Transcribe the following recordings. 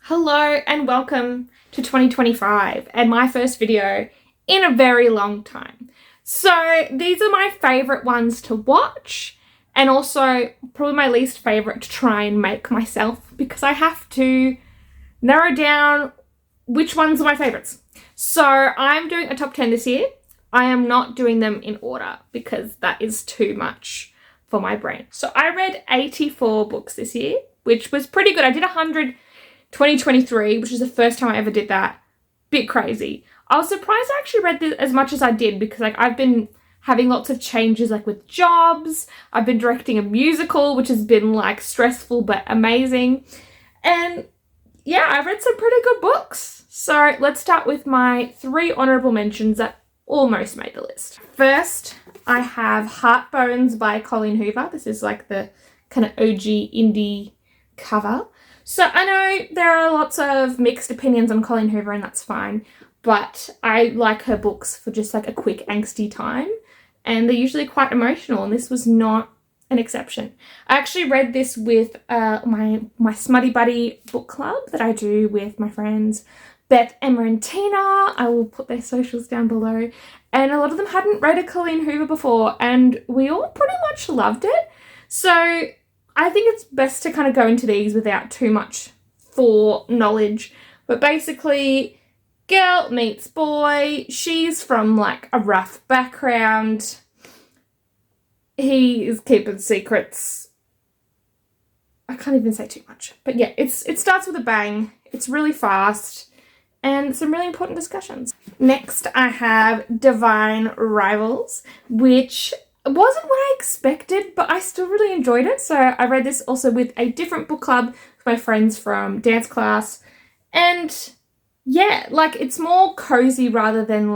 Hello and welcome to 2025 and my first video in a very long time. So these are my favourite ones to watch and also probably my least favourite to try and make myself because I have to narrow down which ones are my favourites. So I'm doing a top 10 this year. I am not doing them in order because that is too much for my brain. So I read 84 books this year, which was pretty good. I did 100 2023, which is the first time I ever did that. Bit crazy. I was surprised I actually read this as much as I did because I've been having lots of changes with jobs. I've been directing a musical, which has been stressful but amazing. And yeah, I've read some pretty good books. So let's start with my 3 honourable mentions that almost made the list. First, I have Heartbones by Colleen Hoover. This is the kind of OG indie cover. So I know there are lots of mixed opinions on Colleen Hoover and that's fine, but I like her books for just a quick angsty time and they're usually quite emotional and this was not an exception. I actually read this with my Smutty Buddy book club that I do with my friends Beth, Emma and Tina. I will put their socials down below, and a lot of them hadn't read a Colleen Hoover before and we all pretty much loved it. So I think it's best to kind of go into these without too much foreknowledge. But basically, girl meets boy. She's from a rough background. He is keeping secrets. I can't even say too much. But yeah, it starts with a bang. It's really fast and some really important discussions. Next, I have Divine Rivals, which wasn't what I expected, but I still really enjoyed it. So I read this also with a different book club with my friends from dance class. And yeah, it's more cozy rather than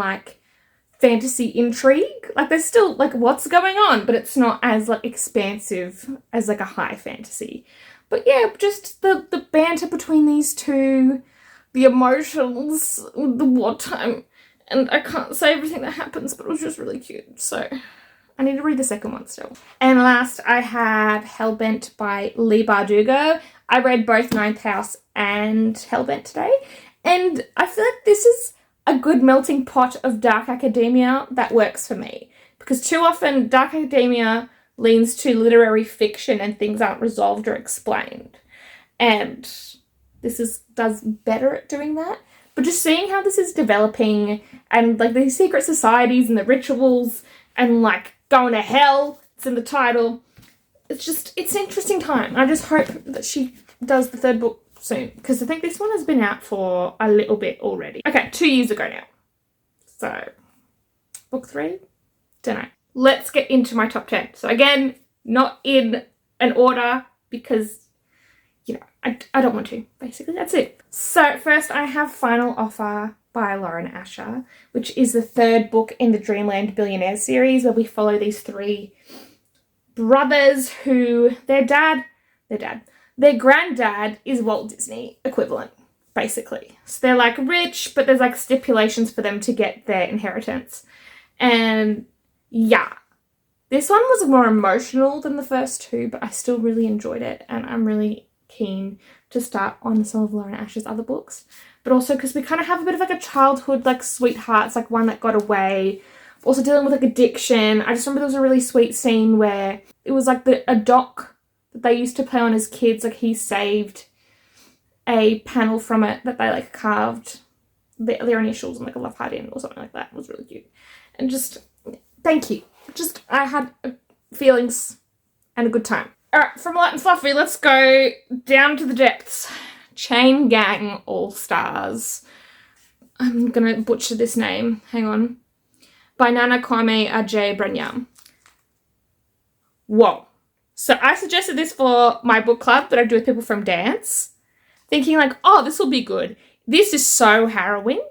fantasy intrigue. There's still what's going on, but it's not as expansive as a high fantasy. But yeah, just the banter between these two, the emotions, the wartime, and I can't say everything that happens, but it was just really cute. So I need to read the second one still. And last, I have Hellbent by Leigh Bardugo. I read both Ninth House and Hellbent today. And I feel like this is a good melting pot of dark academia that works for me. Because too often, dark academia leans to literary fiction and things aren't resolved or explained. And this does better at doing that. But just seeing how this is developing and these secret societies and the rituals and going to hell, it's in the title. It's an interesting time. I just hope that she does the third book soon because I think this one has been out for a little bit already. Okay, 2 years ago now. So, book 3? Don't know. Let's get into my top 10. So again, not in an order because, I don't want to. Basically, that's it. So first I have Final Offer by Lauren Asher, which is the 3rd book in the Dreamland Billionaires series where we follow these 3 brothers who their granddad is Walt Disney equivalent, basically. So they're rich, but there's stipulations for them to get their inheritance. And yeah, this one was more emotional than the first 2, but I still really enjoyed it and I'm really keen to start on some of Lauren Asher's other books. But also because we kind of have a bit of a childhood sweethearts, one that got away. Also dealing with addiction. I just remember there was a really sweet scene where it was a dock that they used to play on as kids. He saved a panel from it that they carved their initials and a love heart in or something like that. It was really cute. And just, thank you. Just, I had feelings and a good time. Alright, from light and fluffy, let's go down to the depths. Chain Gang All-Stars. I'm going to butcher this name. Hang on. By Nana Kwame Adjei-Brenyam. Whoa. So I suggested this for my book club that I do with people from dance. Thinking oh, this will be good. This is so harrowing,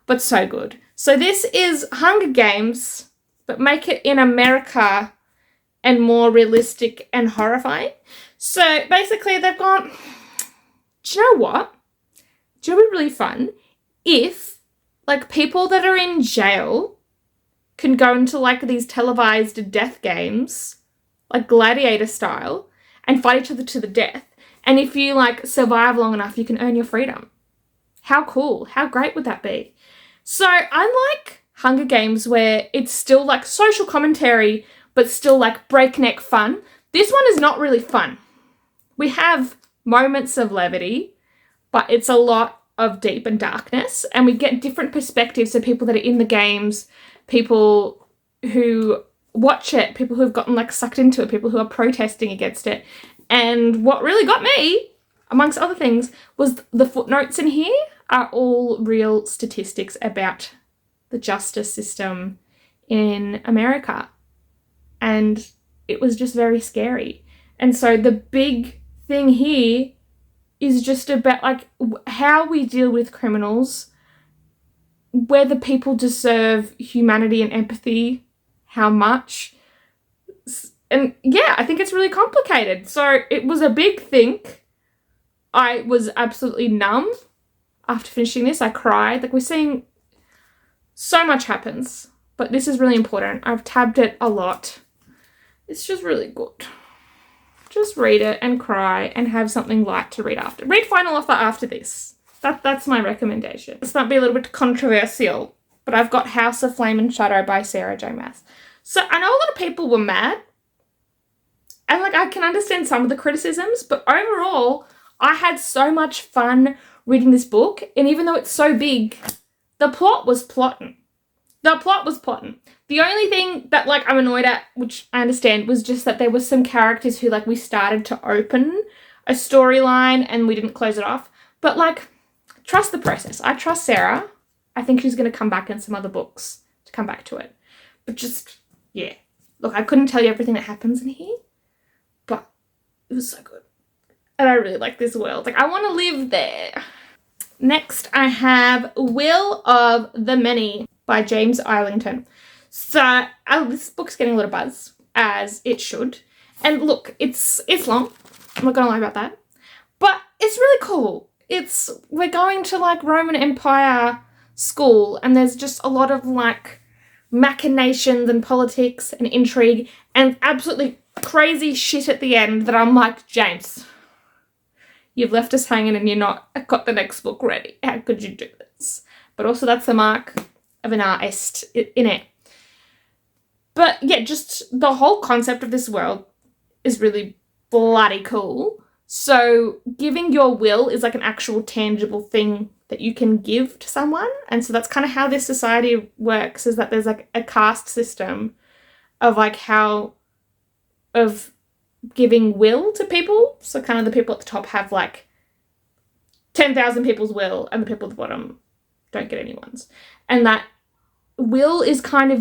but so good. So this is Hunger Games, but make it in America and more realistic and horrifying. So basically they've gone, do you know what? Do you know what would be really fun? If, people that are in jail can go into, these televised death games, gladiator style, and fight each other to the death. And if you like survive long enough, you can earn your freedom. How cool. How great would that be? So unlike Hunger Games, where it's still like social commentary, but still like breakneck fun, this one is not really fun. We have moments of levity, but it's a lot of deep and darkness, and we get different perspectives of people that are in the games, people who watch it, people who have gotten like sucked into it, people who are protesting against it. And what really got me, amongst other things, was the footnotes in here are all real statistics about the justice system in America. And it was just very scary. And so the big thing here is just about like how we deal with criminals, whether people deserve humanity and empathy, how much. And yeah, I think it's really complicated. So it was a big think. I was absolutely numb after finishing this. I cried. Like, we're seeing so much happens, but this is really important. I've tabbed it a lot. It's just really good. Just read it and cry and have something light to read after. Read Final Offer after this. That's my recommendation. This might be a little bit controversial, but I've got House of Flame and Shadow by Sarah J. Maas. So I know a lot of people were mad, and like I can understand some of the criticisms, but overall, I had so much fun reading this book, and even though it's so big, the plot was plotting. The only thing that like I'm annoyed at, which I understand, was just that there was some characters who like we started to open a storyline and we didn't close it off. But like, trust the process. I trust Sarah. I think she's going to come back in some other books to come back to it. But just, yeah. Look, I couldn't tell you everything that happens in here, but it was so good. And I really like this world. Like, I want to live there. Next, I have Will of the Many by James Islington. So this book's getting a lot of buzz, as it should. And look, it's long. I'm not going to lie about that. But it's really cool. We're going to like Roman Empire school, and there's just a lot of like machinations and politics and intrigue and absolutely crazy shit at the end that I'm like, James, you've left us hanging and you're not got the next book ready. How could you do this? But also that's the mark of an artist in it. But yeah, just the whole concept of this world is really bloody cool. So giving your will is like an actual tangible thing that you can give to someone. And so that's kind of how this society works, is that there's like a caste system of like of giving will to people. So kind of the people at the top have like 10,000 people's will, and the people at the bottom don't get anyone's. And that will is kind of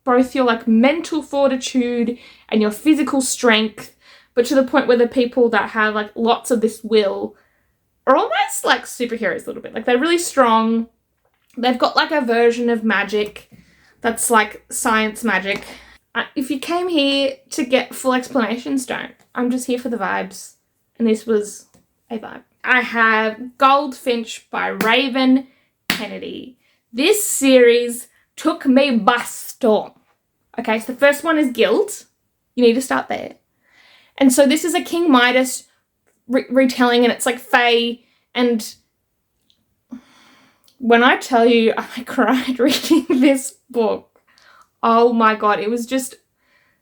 both your like mental fortitude and your physical strength, but to the point where the people that have like lots of this will are almost like superheroes a little bit. Like, they're really strong. They've got like a version of magic that's like science magic. If you came here to get full explanations, don't. I'm just here for the vibes. And this was a vibe. I have Goldfinch by Raven Kennedy. This series took me by storm. Okay, so the first one is Guild. You need to start there. And so this is a King Midas retelling, and it's like Fae. And when I tell you I cried reading this book, oh my God, it was just,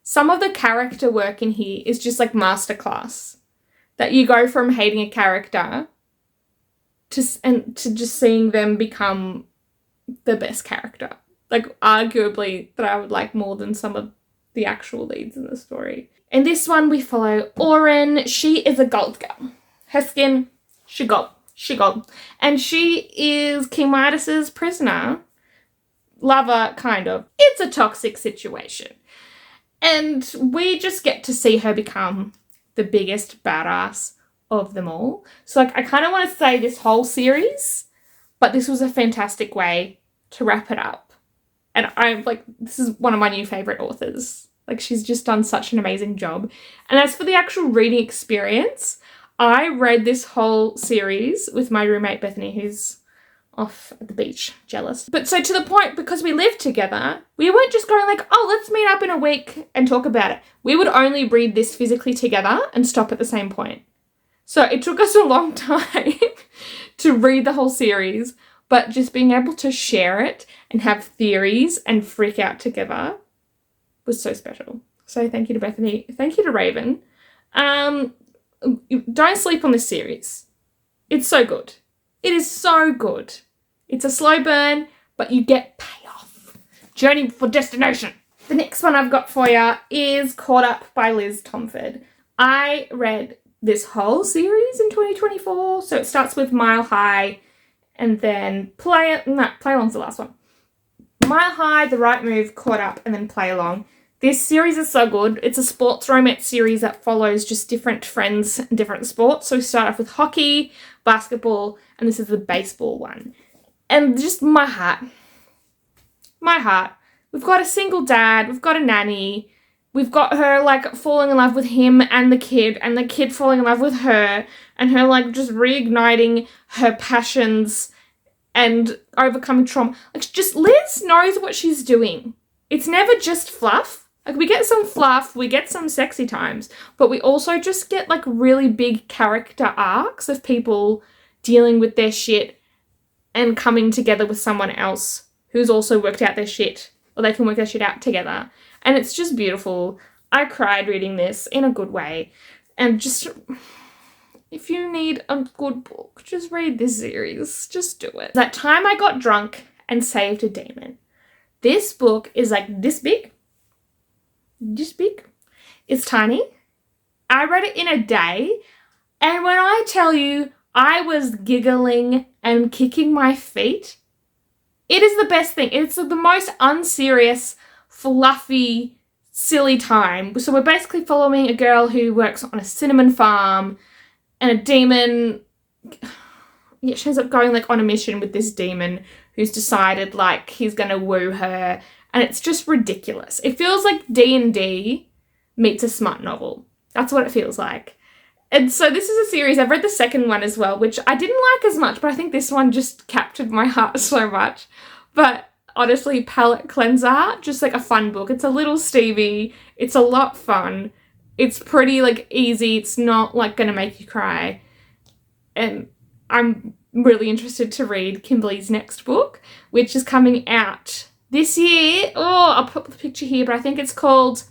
some of the character work in here is just like masterclass. That you go from hating a character to just seeing them become the best character. Like, arguably that I would like more than some of the actual leads in the story. In this one, we follow Oren. She is a gold girl. Her skin, she gold. And she is King Midas's prisoner. Lover, kind of. It's a toxic situation. And we just get to see her become the biggest badass of them all. So, like, I kind of want to say this whole series, but this was a fantastic way to wrap it up. And I'm like, this is one of my new favourite authors. Like, she's just done such an amazing job. And as for the actual reading experience, I read this whole series with my roommate Bethany, who's off at the beach, jealous. But so to the point, because we lived together, we weren't just going like, oh, let's meet up in a week and talk about it. We would only read this physically together and stop at the same point. So it took us a long time to read the whole series, but just being able to share it and have theories and freak out together was so special. So thank you to Bethany. Thank you to Raven. Don't sleep on this series. It's so good. It is so good. It's a slow burn, but you get payoff. Journey for destination. The next one I've got for you is Caught Up by Liz Tomford. I read this whole series in 2024. So it starts with Mile High and then Play Along's the last one. Mile High, The Right Move, Caught Up, and then Play Along. This series is so good. It's a sports romance series that follows just different friends and different sports. So we start off with hockey, basketball, and this is the baseball one. And just my heart. We've got a single dad. We've got a nanny. We've got her, like, falling in love with him and the kid falling in love with her, and her, like, just reigniting her passions and overcoming trauma. Like, just Liz knows what she's doing. It's never just fluff. Like, we get some fluff, we get some sexy times, but we also just get, like, really big character arcs of people dealing with their shit and coming together with someone else who's also worked out their shit, or they can work their shit out together. And it's just beautiful. I cried reading this in a good way. And just, if you need a good book, just read this series. Just do it. That Time I Got Drunk and Saved a Demon. This book is like this big. It's tiny. I read it in a day. And when I tell you I was giggling and kicking my feet, it is the best thing. It's the most unserious, fluffy, silly time. So we're basically following a girl who works on a cinnamon farm, and a demon, yeah, she ends up going like on a mission with this demon who's decided like he's gonna woo her, and it's just ridiculous. It feels like D&D meets a smut novel. That's what it feels like. And so this is a series, I've read the second one as well, which I didn't like as much, but I think this one just captured my heart so much. But honestly, palette cleanser, just like a fun book. It's a little Stevie. It's a lot fun. It's pretty like easy. It's not like gonna make you cry. And I'm really interested to read Kimberly's next book, which is coming out this year. Oh, I'll put the picture here, but I think it's called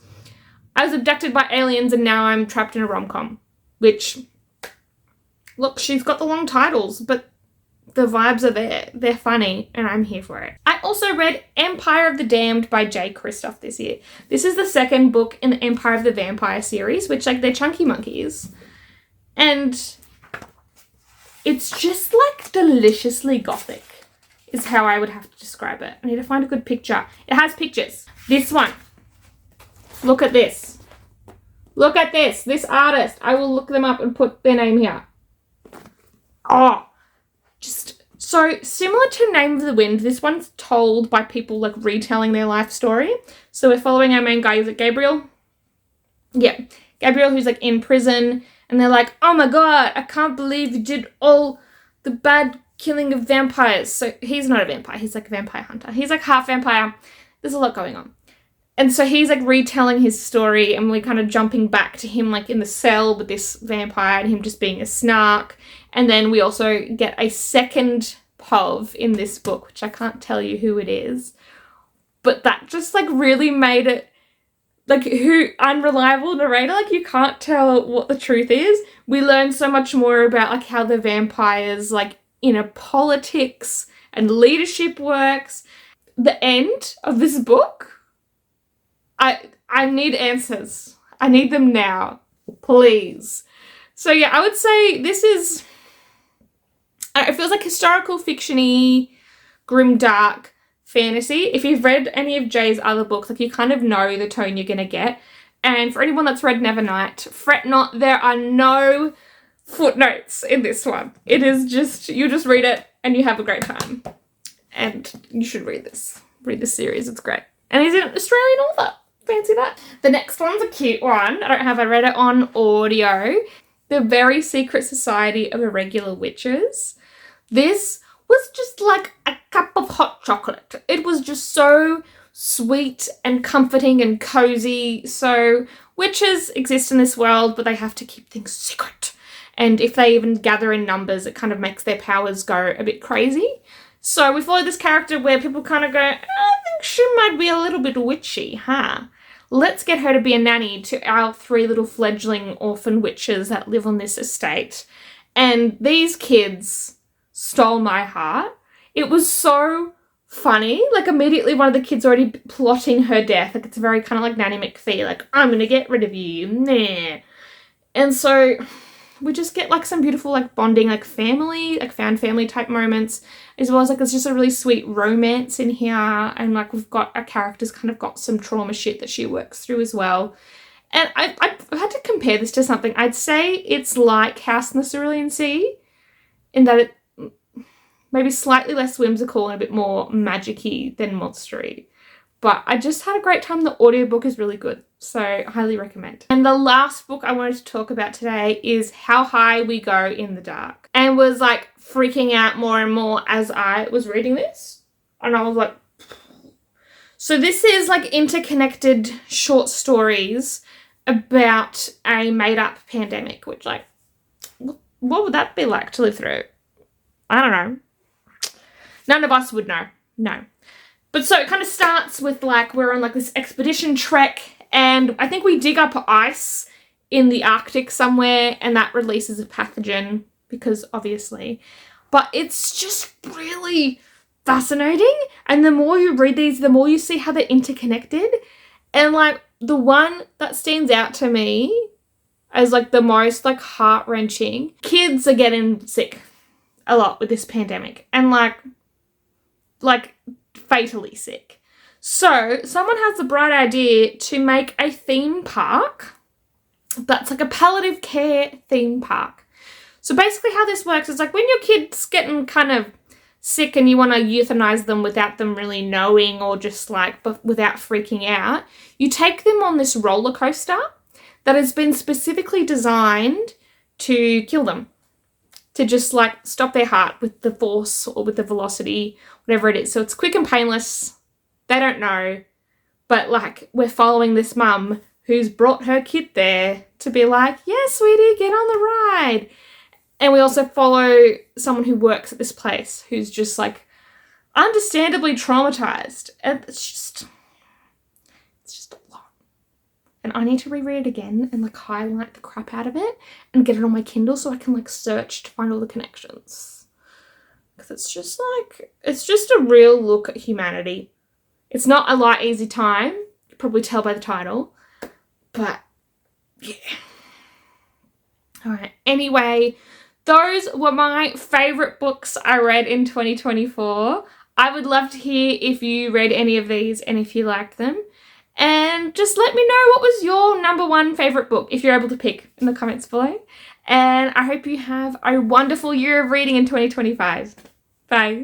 I Was Abducted by Aliens and Now I'm Trapped in a Rom-Com, which, look, she's got the long titles, but the vibes are there. They're funny, and I'm here for it. I also read Empire of the Damned by Jay Kristoff this year. This is the second book in the Empire of the Vampire series, which, like, they're chunky monkeys. And it's just, like, deliciously gothic is how I would have to describe it. I need to find a good picture. It has pictures. This one. Look at this. Look at this. This artist. I will look them up and put their name here. Oh, just so similar to Name of the Wind. This one's told by people like retelling their life story. So we're following our main guy. Is it Gabriel? Yeah. Gabriel, who's like in prison. And they're like, oh my God, I can't believe you did all the bad killing of vampires. So he's not a vampire. He's like a vampire hunter. He's like half vampire. There's a lot going on. And so he's like retelling his story, and we're kind of jumping back to him like in the cell with this vampire and him just being a snark. And then we also get a second POV in this book, which I can't tell you who it is. But that just like really made it like who unreliable narrator. Like you can't tell what the truth is. We learn so much more about like how the vampires like inner politics and leadership works. The end of this book, I need answers. I need them now, please. So yeah, I would say this is, it feels like historical fiction-y, grimdark fantasy. If you've read any of Jay's other books, like you kind of know the tone you're gonna get. And for anyone that's read Nevernight, fret not, there are no footnotes in this one. It is just, you just read it and you have a great time. And you should read this. Read this series, it's great. And he's an Australian author. Fancy that. The next one's a cute one. I read it on audio. The Very Secret Society of Irregular Witches. This was just like a cup of hot chocolate. It was just so sweet and comforting and cozy. So witches exist in this world, but they have to keep things secret. And if they even gather in numbers, it kind of makes their powers go a bit crazy. So we follow this character where people kind of go, I think she might be a little bit witchy, huh? Let's get her to be a nanny to our 3 little fledgling orphan witches that live on this estate. And these kids stole my heart. It was so funny. Like, immediately one of the kids already plotting her death. Like, it's very kind of like Nanny McPhee. Like, I'm going to get rid of you. Nah. And so we just get like some beautiful like bonding, like family, like found family type moments, as well as like there's just a really sweet romance in here. And like we've got our characters kind of got some trauma shit that she works through as well. And I had to compare this to something. I'd say it's like House in the Cerulean Sea in that it maybe slightly less whimsical and a bit more magic-y than monstery. But I just had a great time. The audiobook is really good, so I highly recommend. And the last book I wanted to talk about today is How High We Go in the Dark, and was like freaking out more and more as I was reading this. And I was like, so this is like interconnected short stories about a made-up pandemic, which like, what would that be like to live through? I don't know. None of us would know. No. But so it kind of starts with like we're on like this expedition trek, and I think we dig up ice in the Arctic somewhere, and that releases a pathogen because obviously. But it's just really fascinating, and the more you read these, the more you see how they're interconnected. And like the one that stands out to me as like the most like heart-wrenching, kids are getting sick a lot with this pandemic, and like fatally sick. So someone has the bright idea to make a theme park that's like a palliative care theme park. So basically how this works is like when your kid's getting kind of sick and you want to euthanize them without them really knowing, or just like without freaking out, you take them on this roller coaster that has been specifically designed to kill them, to just like stop their heart with the force or with the velocity, whatever it is. So it's quick and painless. They don't know. But like we're following this mum who's brought her kid there to be like, yeah, sweetie, get on the ride. And we also follow someone who works at this place who's just like understandably traumatized. And it's just a lot. And I need to reread it again and like highlight the crap out of it and get it on my Kindle so I can like search to find all the connections. Because it's just a real look at humanity. It's not a light, easy time. You can probably tell by the title. But yeah. All right. Anyway, those were my favorite books I read in 2024. I would love to hear if you read any of these and if you liked them. And just let me know what was your number 1 favorite book, if you're able to pick, in the comments below. And I hope you have a wonderful year of reading in 2025. Bye.